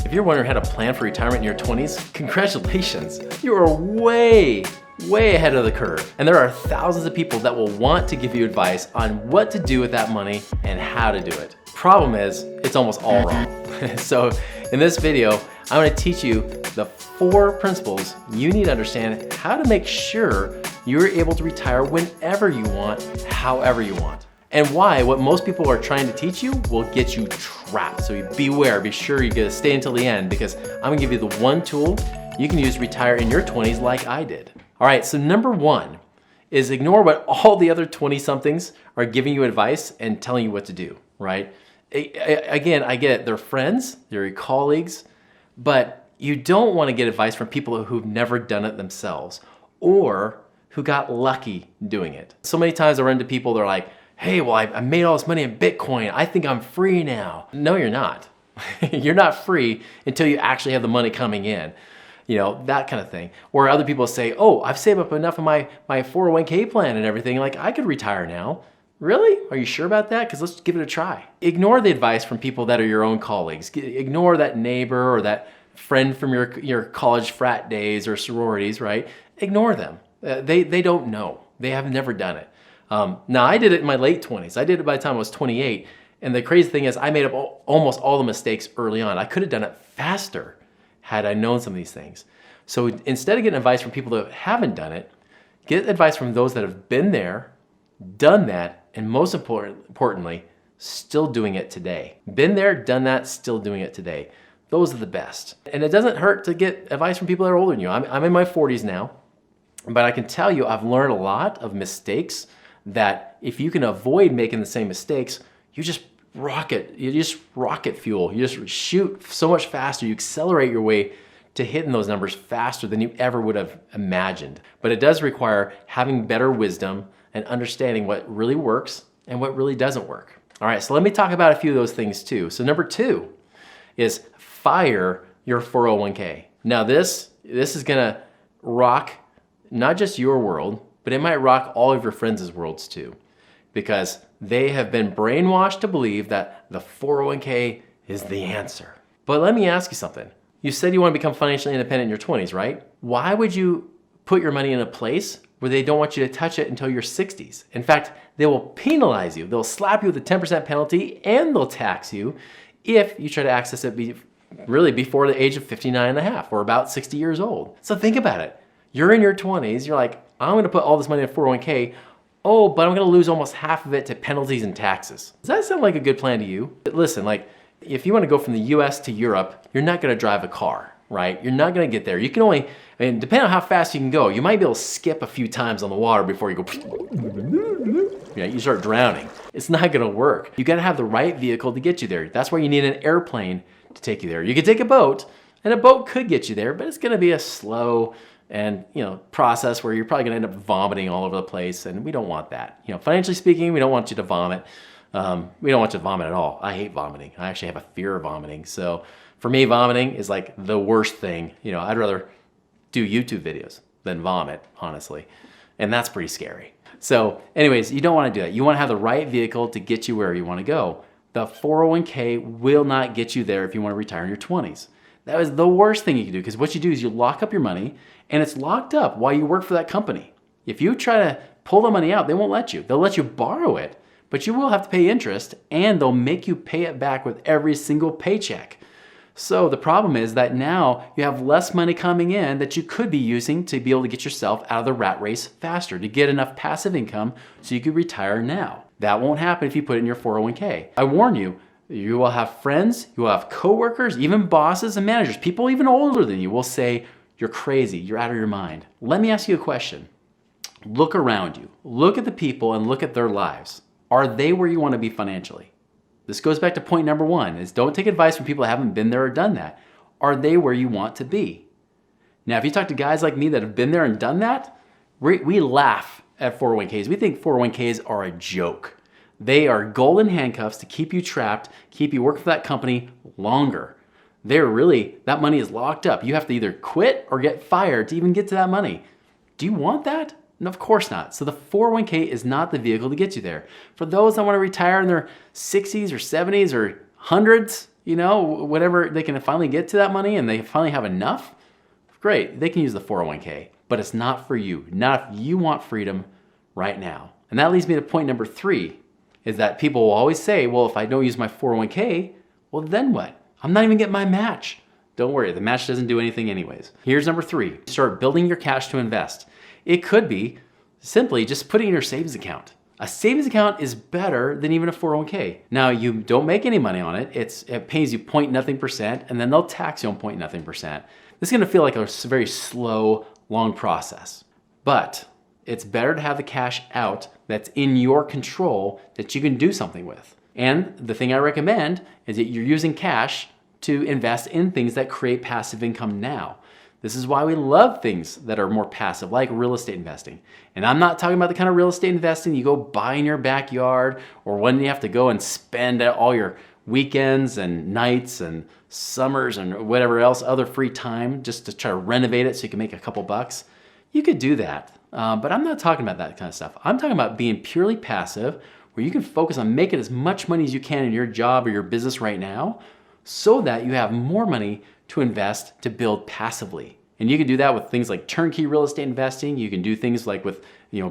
If you're wondering how to plan for retirement in your 20s, congratulations. You are way ahead of the curve. And there are thousands of people that will want to give you advice on what to do with that money and how to do it. Problem is, it's almost all wrong. So in this video, I'm gonna teach you the 4 principles you need to understand how to make sure you're able to retire whenever you want, however you want. And why what most people are trying to teach you will get you trapped. So beware, be sure you gotta stay until the end, because I'm gonna give you the one tool you can use to retire in your 20s like I did. All right, so number 1 is ignore what all the other 20-somethings are giving you advice and telling you what to do, right? Again, I get it, they're friends, they're your colleagues, but you don't wanna get advice from people who've never done it themselves or who got lucky doing it. So many times I run into people, they're like, hey, well, I made all this money in Bitcoin. I think I'm free now. No, you're not. You're not free until you actually have the money coming in. You know, that kind of thing. Or other people say, oh, I've saved up enough of my 401k plan and everything. Like, I could retire now. Really? Are you sure about that? Because let's give it a try. Ignore the advice from people that are your own colleagues. Ignore that neighbor or that friend from your college frat days or sororities, right? Ignore them. They don't know. They have never done it. Now, I did it in my late 20s. I did it by the time I was 28. And the crazy thing is I made up almost all the mistakes early on. I could have done it faster had I known some of these things. So instead of getting advice from people that haven't done it, get advice from those that have been there, done that, and most importantly, still doing it today. Been there, done that, still doing it today. Those are the best. And it doesn't hurt to get advice from people that are older than you. I'm in my 40s now, but I can tell you I've learned a lot of mistakes that if you can avoid making the same mistakes, you just rocket fuel. You just shoot so much faster. You accelerate your way to hitting those numbers faster than you ever would have imagined. But it does require having better wisdom and understanding what really works and what really doesn't work. All right, so let me talk about a few of those things too. So number 2 is fire your 401k. Now this is gonna rock not just your world, but it might rock all of your friends' worlds too, because they have been brainwashed to believe that the 401k is the answer. But let me ask you something. You said you want to become financially independent in your 20s, right? Why would you put your money in a place where they don't want you to touch it until your 60s? In fact, they will penalize you. They'll slap you with a 10% penalty and they'll tax you if you try to access it really before the age of 59 and a half or about 60 years old. So think about it. You're in your 20s, you're like, I'm gonna put all this money in a 401k, oh, but I'm gonna lose almost half of it to penalties and taxes. Does that sound like a good plan to you? But listen, like, if you wanna go from the US to Europe, you're not gonna drive a car, right? You're not gonna get there. You can only, depending on how fast you can go, you might be able to skip a few times on the water before you go, you start drowning. It's not gonna work. You gotta have the right vehicle to get you there. That's why you need an airplane to take you there. You could take a boat, and a boat could get you there, but it's gonna be a slow and process where you're probably gonna end up vomiting all over the place, and we don't want that. Financially speaking, we don't want you to vomit. We don't want you to vomit at all. I hate vomiting. I actually have a fear of vomiting. So for me, vomiting is like the worst thing. I'd rather do YouTube videos than vomit, honestly. And that's pretty scary. So anyways, you don't wanna do that. You wanna have the right vehicle to get you where you wanna go. The 401k will not get you there if you wanna retire in your 20s. That is the worst thing you can do, because what you do is you lock up your money and it's locked up while you work for that company. If you try to pull the money out, they won't let you. They'll let you borrow it, but you will have to pay interest and they'll make you pay it back with every single paycheck. So the problem is that now you have less money coming in that you could be using to be able to get yourself out of the rat race faster, to get enough passive income so you could retire now. That won't happen if you put it in your 401k. I warn you, you will have friends, you will have coworkers, even bosses and managers, people even older than you will say, you're crazy, you're out of your mind. Let me ask you a question. Look around you. Look at the people and look at their lives. Are they where you want to be financially? This goes back to point number 1, is don't take advice from people that haven't been there or done that. Are they where you want to be? Now, if you talk to guys like me that have been there and done that, we laugh at 401ks. We think 401ks are a joke. They are golden handcuffs to keep you trapped, keep you working for that company longer. That money is locked up. You have to either quit or get fired to even get to that money. Do you want that? No, of course not. So the 401k is not the vehicle to get you there. For those that want to retire in their 60s or 70s or hundreds, you know, whatever they can finally get to that money and they finally have enough, great, they can use the 401k, but it's not for you, not if you want freedom right now. And that leads me to point number 3, is that people will always say, well, if I don't use my 401k, well, then what? I'm not even getting my match. Don't worry, the match doesn't do anything anyways. Here's number 3, start building your cash to invest. It could be simply just putting in your savings account. A savings account is better than even a 401k. Now, you don't make any money on it. It pays you 0.nothing%, and then they'll tax you on 0.nothing%. This is gonna feel like a very slow, long process. But it's better to have the cash out that's in your control that you can do something with. And the thing I recommend is that you're using cash to invest in things that create passive income now. This is why we love things that are more passive, like real estate investing. And I'm not talking about the kind of real estate investing you go buy in your backyard, or when you have to go and spend all your weekends and nights and summers and whatever else, other free time, just to try to renovate it so you can make a couple bucks. You could do that, but I'm not talking about that kind of stuff. I'm talking about being purely passive, where you can focus on making as much money as you can in your job or your business right now, so that you have more money to invest to build passively. And you can do that with things like turnkey real estate investing. You can do things like with,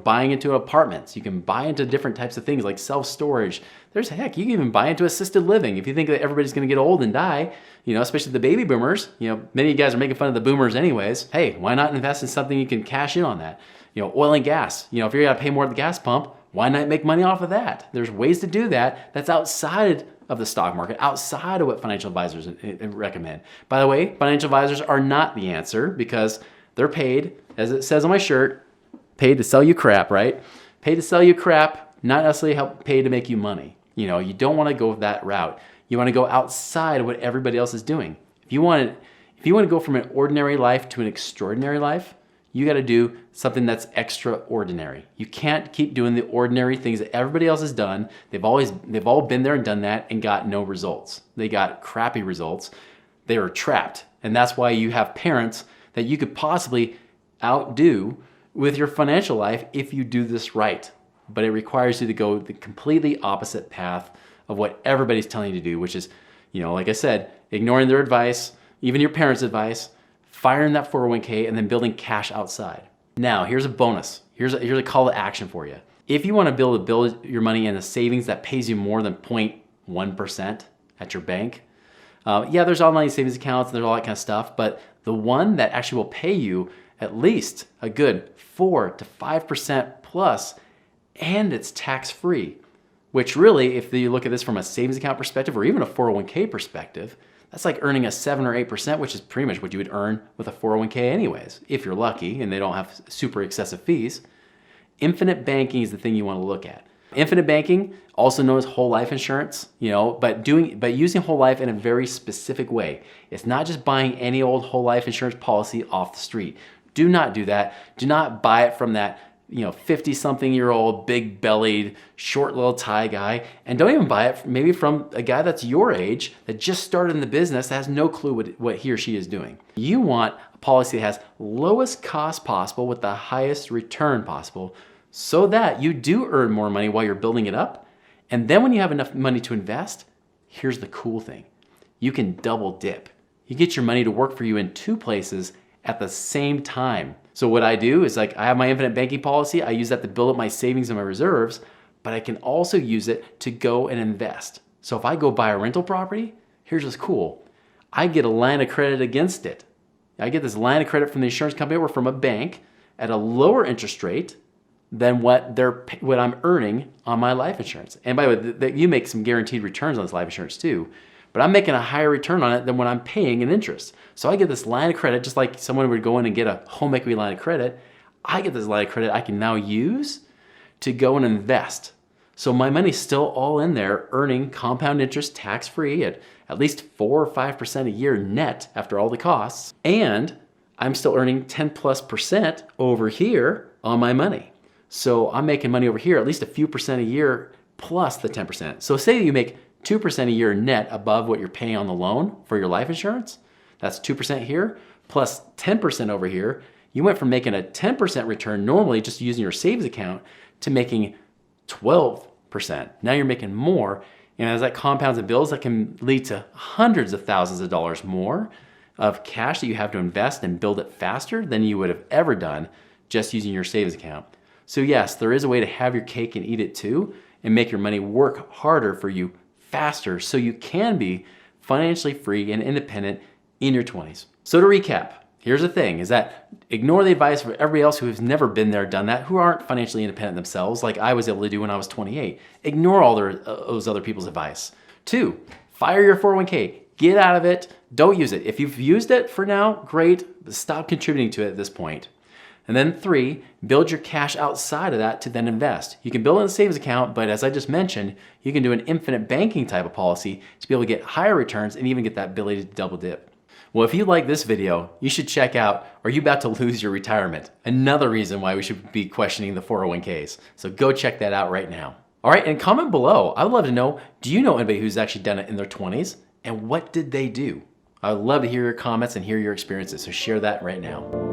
buying into apartments. You can buy into different types of things like self-storage. You can even buy into assisted living. If you think that everybody's gonna get old and die, especially the baby boomers, many of you guys are making fun of the boomers anyways. Hey, why not invest in something you can cash in on that? Oil and gas. If you're gonna pay more at the gas pump, why not make money off of that? There's ways to do that that's outside of the stock market, outside of what financial advisors recommend. By the way, financial advisors are not the answer, because they're paid, as it says on my shirt, paid to sell you crap, right? Paid to sell you crap, not necessarily paid to make you money. You don't want to go that route. You want to go outside of what everybody else is doing. If you want to go from an ordinary life to an extraordinary life, you got to do something that's extraordinary. You can't keep doing the ordinary things that everybody else has done. They've all been there and done that and got no results. They got crappy results. They were trapped. And that's why you have parents that you could possibly outdo with your financial life if you do this right. But it requires you to go the completely opposite path of what everybody's telling you to do, which is, like I said, ignoring their advice, even your parents' advice, firing that 401k, and then building cash outside. Now, here's a bonus. Here's a call to action for you. If you want to build your money in a savings that pays you more than 0.1% at your bank, there's online savings accounts and there's all that kind of stuff, but the one that actually will pay you at least a good 4 to 5% plus, and it's tax-free, which really, if you look at this from a savings account perspective or even a 401k perspective, that's like earning a 7 or 8%, which is pretty much what you would earn with a 401k anyways, if you're lucky and they don't have super excessive fees. Infinite banking is the thing you want to look at. Infinite banking, also known as whole life insurance, but using whole life in a very specific way. It's not just buying any old whole life insurance policy off the street. Do not do that. Do not buy it from that 50-something-year-old, big-bellied, short little tie guy. And don't even buy it maybe from a guy that's your age that just started in the business that has no clue what he or she is doing. You want a policy that has lowest cost possible with the highest return possible, so that you do earn more money while you're building it up. And then when you have enough money to invest, here's the cool thing. You can double dip. You get your money to work for you in 2 places at the same time. So what I do is, I have my infinite banking policy. I use that to build up my savings and my reserves, but I can also use it to go and invest. So if I go buy a rental property, here's what's cool. I get a line of credit against it. I get this line of credit from the insurance company or from a bank at a lower interest rate than what I'm earning on my life insurance. And by the way, you make some guaranteed returns on this life insurance too, but I'm making a higher return on it than what I'm paying in interest. So I get this line of credit, just like someone would go in and get a home equity line of credit. I get this line of credit I can now use to go and invest. So my money's still all in there, earning compound interest tax-free at least 4 or 5% a year net after all the costs. And I'm still earning 10+% over here on my money. So I'm making money over here at least a few percent a year plus the 10%. So say you make 2% a year net above what you're paying on the loan for your life insurance. That's 2% here plus 10% over here. You went from making a 10% return normally just using your savings account to making 12%. Now you're making more And as that compounds and builds, that can lead to hundreds of thousands of dollars more of cash that you have to invest and build it faster than you would have ever done just using your savings account. So yes, there is a way to have your cake and eat it too, and make your money work harder for you faster so you can be financially free and independent in your 20s. So to recap, here's the thing, is that ignore the advice of everybody else who has never been there, done that, who aren't financially independent themselves like I was able to do when I was 28. Ignore all those other people's advice. 2, fire your 401k. Get out of it. Don't use it. If you've used it for now, great, but stop contributing to it at this point. And then 3, build your cash outside of that to then invest. You can build in a savings account, but as I just mentioned, you can do an infinite banking type of policy to be able to get higher returns and even get that ability to double dip. Well, if you like this video, you should check out Are You About to Lose Your Retirement? Another reason why we should be questioning the 401ks. So go check that out right now. All right, and comment below. I would love to know, do you know anybody who's actually done it in their 20s? And what did they do? I would love to hear your comments and hear your experiences, so share that right now.